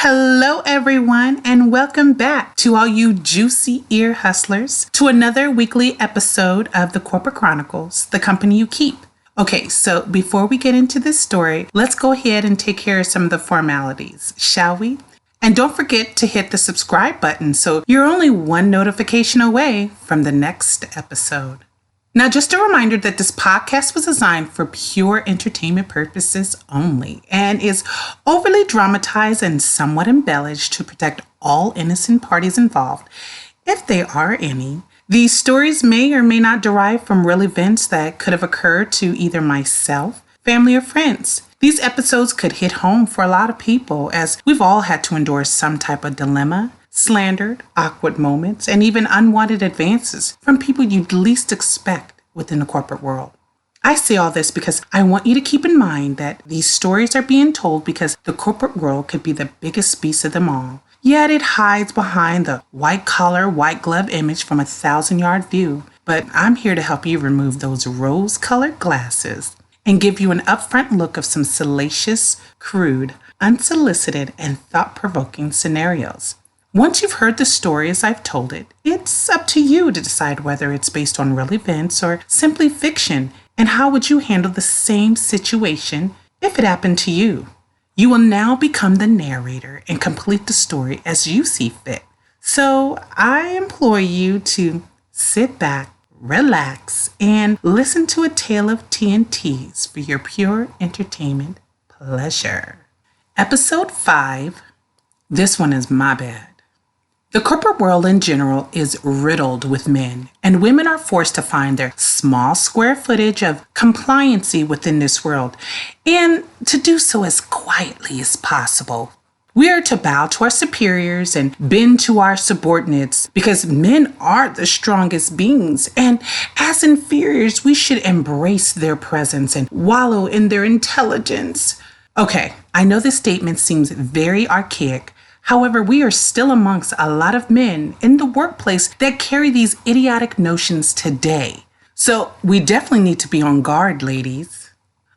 Hello, everyone, and welcome back to all you juicy ear hustlers to another weekly episode of the Corporate Chronicles, the company you keep. Okay, so before we get into this story, let's go ahead and take care of some of the formalities, shall we? And don't forget to hit the subscribe button so you're only one notification away from the next episode. Now, just a reminder that this podcast was designed for pure entertainment purposes only and is overly dramatized and somewhat embellished to protect all innocent parties involved, if there are any. These stories may or may not derive from real events that could have occurred to either myself, family, or friends. These episodes could hit home for a lot of people, as we've all had to endure some type of dilemma, slandered, awkward moments, and even unwanted advances from people you'd least expect within the corporate world. I say all this because I want you to keep in mind that these stories are being told because the corporate world could be the biggest beast of them all. Yet it hides behind the white-collar, white-glove image from a 1,000-yard view. But I'm here to help you remove those rose-colored glasses and give you an upfront look of some salacious, crude, unsolicited, and thought-provoking scenarios. Once you've heard the story as I've told it, it's up to you to decide whether it's based on real events or simply fiction, and how would you handle the same situation if it happened to you. You will now become the narrator and complete the story as you see fit. So I implore you to sit back, relax, and listen to a tale of TNTs for your pure entertainment pleasure. Episode 5, this one is my bad. The corporate world in general is riddled with men, and women are forced to find their small square footage of compliancy within this world, and to do so as quietly as possible. We are to bow to our superiors and bend to our subordinates because men are the strongest beings, and as inferiors, we should embrace their presence and wallow in their intelligence. Okay, I know this statement seems very archaic. However, we are still amongst a lot of men in the workplace that carry these idiotic notions today. So we definitely need to be on guard, ladies.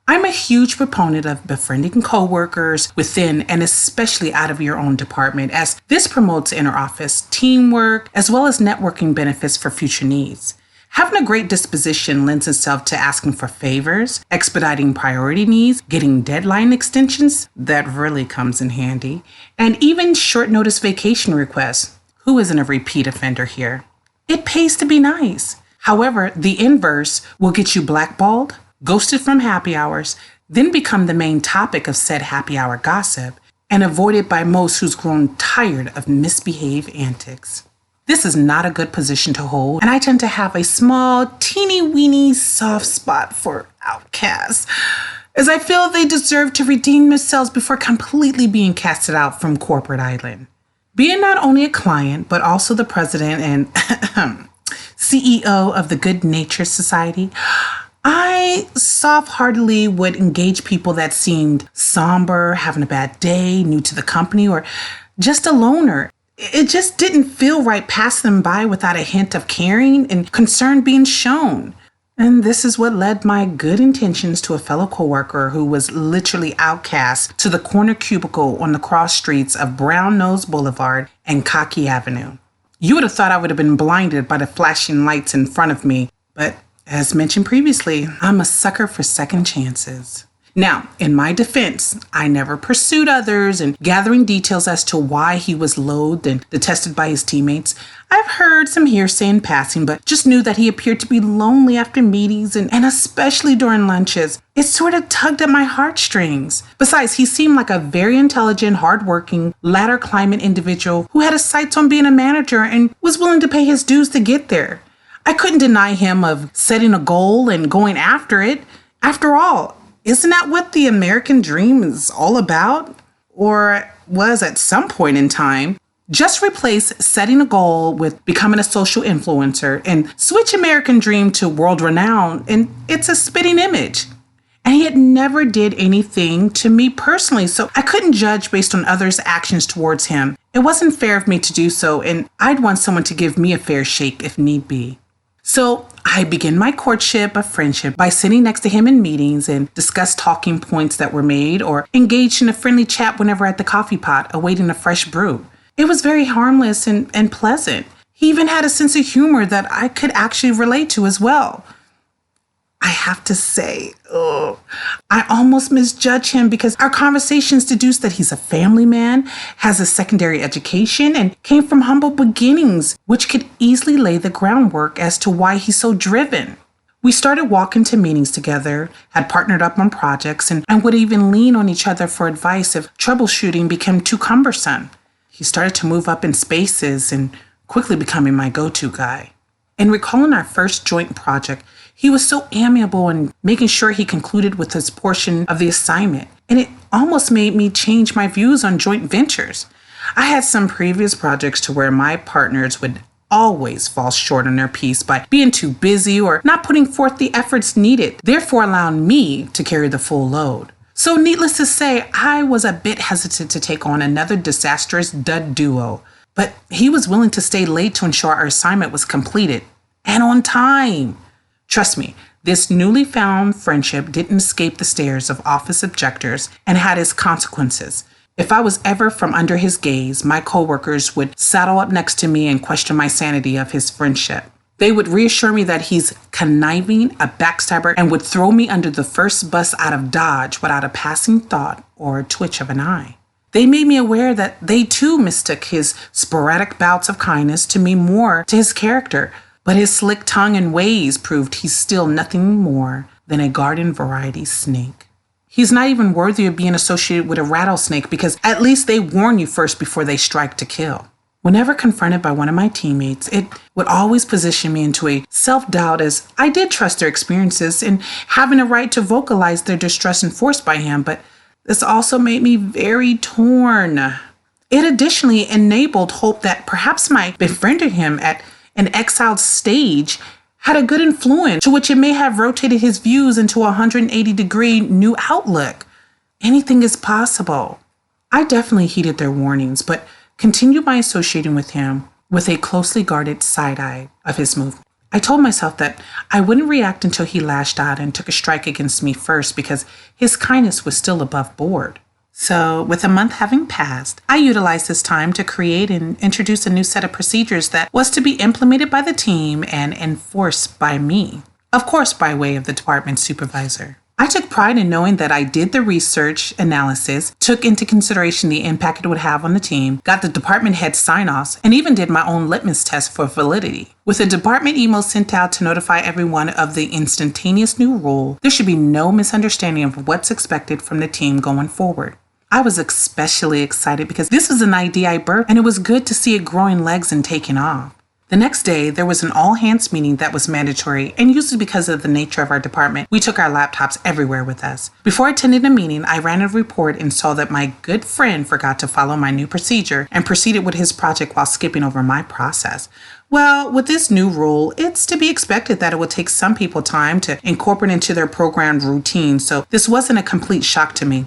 I'm a huge proponent of befriending coworkers within and especially out of your own department, as this promotes inter-office teamwork as well as networking benefits for future needs. Having a great disposition lends itself to asking for favors, expediting priority needs, getting deadline extensions, that really comes in handy, and even short notice vacation requests. Who isn't a repeat offender here? It pays to be nice. However, the inverse will get you blackballed, ghosted from happy hours, then become the main topic of said happy hour gossip, and avoided by most who's grown tired of misbehaved antics. This is not a good position to hold, and I tend to have a small, teeny-weeny soft spot for outcasts, as I feel they deserve to redeem themselves before completely being casted out from corporate island. Being not only a client, but also the president and CEO of the Good Nature Society, I soft-heartedly would engage people that seemed somber, having a bad day, new to the company, or just a loner. It just didn't feel right passing them by without a hint of caring and concern being shown. And this is what led my good intentions to a fellow coworker who was literally outcast to the corner cubicle on the cross streets of Brown Nose Boulevard and Cocky Avenue. You would have thought I would have been blinded by the flashing lights in front of me, but as mentioned previously, I'm a sucker for second chances. Now, in my defense, I never pursued others and gathering details as to why he was loathed and detested by his teammates. I've heard some hearsay in passing, but just knew that he appeared to be lonely after meetings and especially during lunches. It sort of tugged at my heartstrings. Besides, he seemed like a very intelligent, hardworking, ladder climbing individual who had his sights on being a manager and was willing to pay his dues to get there. I couldn't deny him of setting a goal and going after it. After all, isn't that what the American dream is all about? Or was at some point in time? Just replace setting a goal with becoming a social influencer and switch American dream to world renown, and it's a spitting image. And he had never did anything to me personally, so I couldn't judge based on others' actions towards him. It wasn't fair of me to do so, and I'd want someone to give me a fair shake if need be. So I begin my courtship of friendship by sitting next to him in meetings and discuss talking points that were made or engaged in a friendly chat whenever at the coffee pot awaiting a fresh brew. It was very harmless and pleasant. He even had a sense of humor that I could actually relate to as well. I have to say, I almost misjudge him because our conversations deduce that he's a family man, has a secondary education, and came from humble beginnings, which could easily lay the groundwork as to why he's so driven. We started walking to meetings together, had partnered up on projects, and would even lean on each other for advice if troubleshooting became too cumbersome. He started to move up in spaces and quickly becoming my go-to guy. In recalling our first joint project, he was so amiable in making sure he concluded with his portion of the assignment, and it almost made me change my views on joint ventures. I had some previous projects to where my partners would always fall short on their piece by being too busy or not putting forth the efforts needed, therefore allowing me to carry the full load. So needless to say, I was a bit hesitant to take on another disastrous dud duo, but he was willing to stay late to ensure our assignment was completed and on time. Trust me, this newly found friendship didn't escape the stares of office objectors and had its consequences. If I was ever from under his gaze, my coworkers would saddle up next to me and question my sanity of his friendship. They would reassure me that he's conniving, a backstabber, and would throw me under the first bus out of Dodge without a passing thought or a twitch of an eye. They made me aware that they too mistook his sporadic bouts of kindness to mean more to his character, but his slick tongue and ways proved he's still nothing more than a garden variety snake. He's not even worthy of being associated with a rattlesnake because at least they warn you first before they strike to kill. Whenever confronted by one of my teammates, it would always position me into a self-doubt as I did trust their experiences and having a right to vocalize their distress enforced by him, but this also made me very torn. It additionally enabled hope that perhaps my befriending him at an exiled stage had a good influence to which it may have rotated his views into a 180-degree new outlook. Anything is possible. I definitely heeded their warnings, but continued my associating with him with a closely guarded side-eye of his movement. I told myself that I wouldn't react until he lashed out and took a strike against me first because his kindness was still above board. So, with a month having passed, I utilized this time to create and introduce a new set of procedures that was to be implemented by the team and enforced by me, of course by way of the department supervisor. I took pride in knowing that I did the research analysis, took into consideration the impact it would have on the team, got the department head sign-offs, and even did my own litmus test for validity. With a department email sent out to notify everyone of the instantaneous new rule, there should be no misunderstanding of what's expected from the team going forward. I was especially excited because this was an idea I birthed, and it was good to see it growing legs and taking off. The next day, there was an all-hands meeting that was mandatory, and usually because of the nature of our department, we took our laptops everywhere with us. Before attending the meeting, I ran a report and saw that my good friend forgot to follow my new procedure and proceeded with his project while skipping over my process. Well, with this new rule, it's to be expected that it would take some people time to incorporate into their programmed routine, so this wasn't a complete shock to me.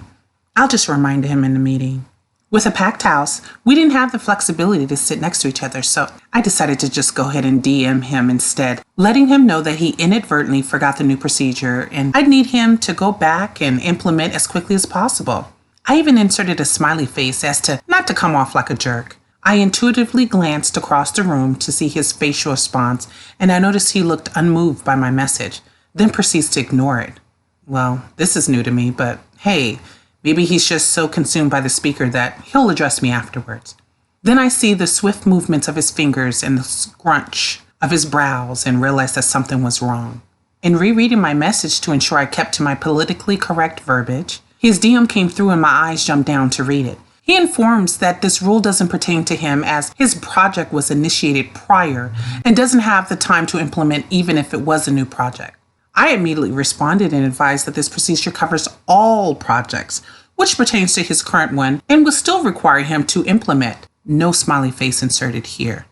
I'll just remind him in the meeting. With a packed house, we didn't have the flexibility to sit next to each other, so I decided to just go ahead and DM him instead, letting him know that he inadvertently forgot the new procedure and I'd need him to go back and implement as quickly as possible. I even inserted a smiley face as to not to come off like a jerk. I intuitively glanced across the room to see his facial response, and I noticed he looked unmoved by my message, then proceeds to ignore it. Well, this is new to me, but hey, maybe he's just so consumed by the speaker that he'll address me afterwards. Then I see the swift movements of his fingers and the scrunch of his brows and realize that something was wrong. In rereading my message to ensure I kept to my politically correct verbiage, his DM came through and my eyes jumped down to read it. He informs that this rule doesn't pertain to him as his project was initiated prior and doesn't have the time to implement even if it was a new project. I immediately responded and advised that this procedure covers all projects, which pertains to his current one and will still require him to implement. No smiley face inserted here.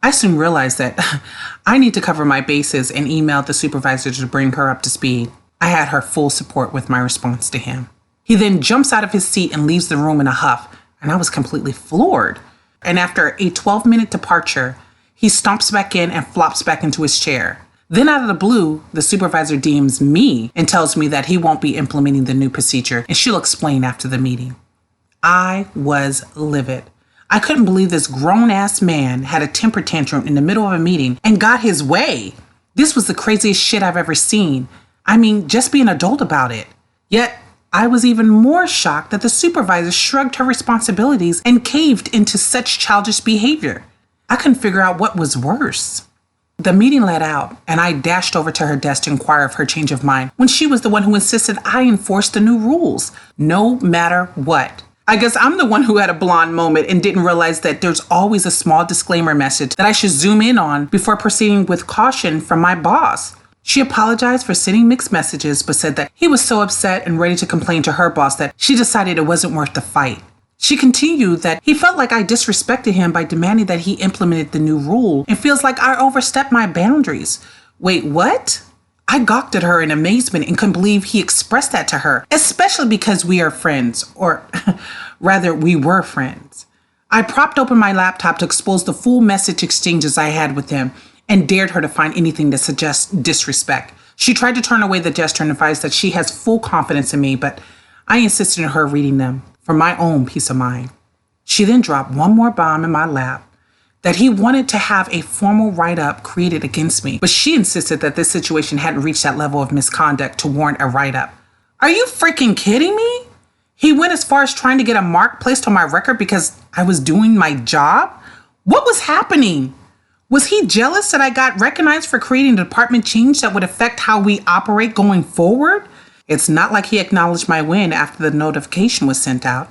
I soon realized that I need to cover my bases and emailed the supervisor to bring her up to speed. I had her full support with my response to him. He then jumps out of his seat and leaves the room in a huff, and I was completely floored. And after a 12-minute departure, he stomps back in and flops back into his chair. Then out of the blue, the supervisor DMs me and tells me that he won't be implementing the new procedure and she'll explain after the meeting. I was livid. I couldn't believe this grown-ass man had a temper tantrum in the middle of a meeting and got his way. This was the craziest shit I've ever seen. I mean, just be an adult about it. Yet, I was even more shocked that the supervisor shrugged her responsibilities and caved into such childish behavior. I couldn't figure out what was worse. The meeting let out, and I dashed over to her desk to inquire of her change of mind when she was the one who insisted I enforce the new rules, no matter what. I guess I'm the one who had a blonde moment and didn't realize that there's always a small disclaimer message that I should zoom in on before proceeding with caution from my boss. She apologized for sending mixed messages, but said that he was so upset and ready to complain to her boss that she decided it wasn't worth the fight. She continued that he felt like I disrespected him by demanding that he implemented the new rule and feels like I overstepped my boundaries. Wait, what? I gawked at her in amazement and couldn't believe he expressed that to her, especially because we are friends, or rather, we were friends. I propped open my laptop to expose the full message exchanges I had with him and dared her to find anything that suggests disrespect. She tried to turn away the gesture and advised that she has full confidence in me, but I insisted on her reading them for my own peace of mind. She then dropped one more bomb in my lap, that he wanted to have a formal write-up created against me, but she insisted that this situation hadn't reached that level of misconduct to warrant a write-up. Are you freaking kidding me? He went as far as trying to get a mark placed on my record because I was doing my job? What was happening? Was he jealous that I got recognized for creating a department change that would affect how we operate going forward? It's not like he acknowledged my win after the notification was sent out.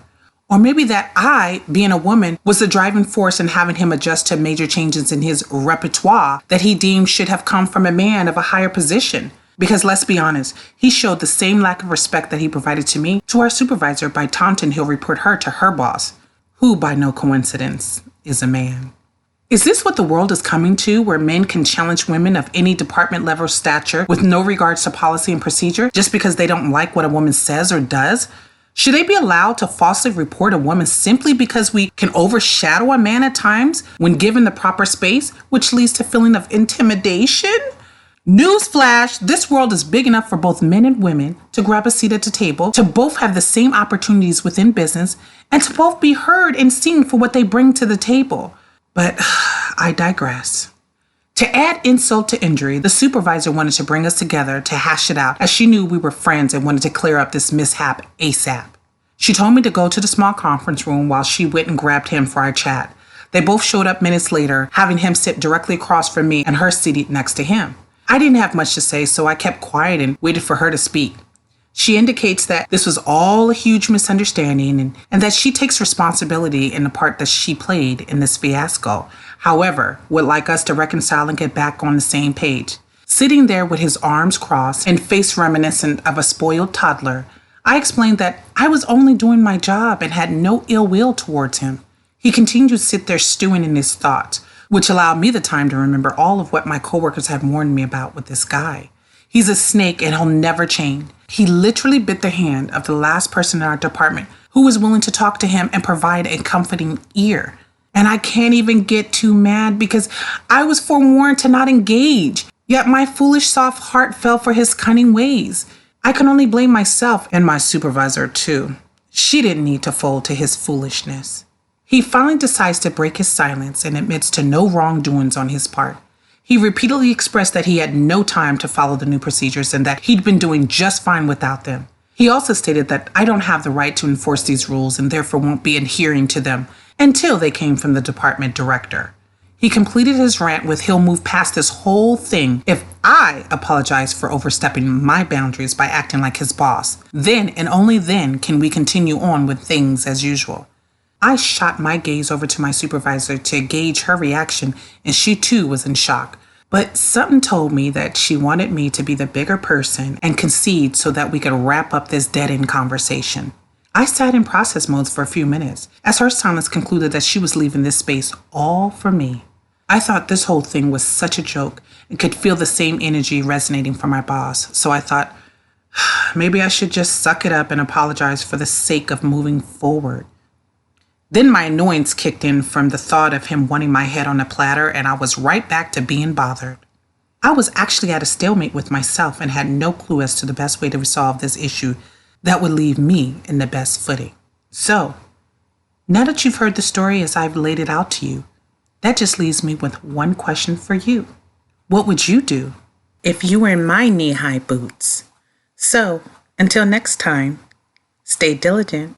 Or maybe that I, being a woman, was the driving force in having him adjust to major changes in his repertoire that he deemed should have come from a man of a higher position. Because let's be honest, he showed the same lack of respect that he provided to me to our supervisor by taunting he'll report her to her boss, who by no coincidence is a man. Is this what the world is coming to, where men can challenge women of any department level stature with no regards to policy and procedure just because they don't like what a woman says or does? Should they be allowed to falsely report a woman simply because we can overshadow a man at times when given the proper space, which leads to feeling of intimidation? Newsflash, this world is big enough for both men and women to grab a seat at the table, to both have the same opportunities within business, and to both be heard and seen for what they bring to the table. But I digress. To add insult to injury, the supervisor wanted to bring us together to hash it out, as she knew we were friends and wanted to clear up this mishap ASAP. She told me to go to the small conference room while she went and grabbed him for our chat. They both showed up minutes later, having him sit directly across from me and her seated next to him. I didn't have much to say, so I kept quiet and waited for her to speak. She indicates that this was all a huge misunderstanding and that she takes responsibility in the part that she played in this fiasco. However, would like us to reconcile and get back on the same page. Sitting there with his arms crossed and face reminiscent of a spoiled toddler, I explained that I was only doing my job and had no ill will towards him. He continued to sit there stewing in his thoughts, which allowed me the time to remember all of what my coworkers had warned me about with this guy. He's a snake and he'll never change. He literally bit the hand of the last person in our department who was willing to talk to him and provide a comforting ear. And I can't even get too mad because I was forewarned to not engage. Yet my foolish soft heart fell for his cunning ways. I can only blame myself and my supervisor too. She didn't need to fold to his foolishness. He finally decides to break his silence and admits to no wrongdoings on his part. He repeatedly expressed that he had no time to follow the new procedures and that he'd been doing just fine without them. He also stated that I don't have the right to enforce these rules and therefore won't be adhering to them until they came from the department director. He completed his rant with he'll move past this whole thing if I apologize for overstepping my boundaries by acting like his boss. Then and only then can we continue on with things as usual. I shot my gaze over to my supervisor to gauge her reaction, and she too was in shock. But something told me that she wanted me to be the bigger person and concede so that we could wrap up this dead-end conversation. I sat in process modes for a few minutes, as her silence concluded that she was leaving this space all for me. I thought this whole thing was such a joke and could feel the same energy resonating from my boss, so I thought, maybe I should just suck it up and apologize for the sake of moving forward. Then my annoyance kicked in from the thought of him wanting my head on a platter, and I was right back to being bothered. I was actually at a stalemate with myself and had no clue as to the best way to resolve this issue that would leave me in the best footing. So, now that you've heard the story as I've laid it out to you, that just leaves me with one question for you. What would you do if you were in my knee-high boots? So, until next time, stay diligent.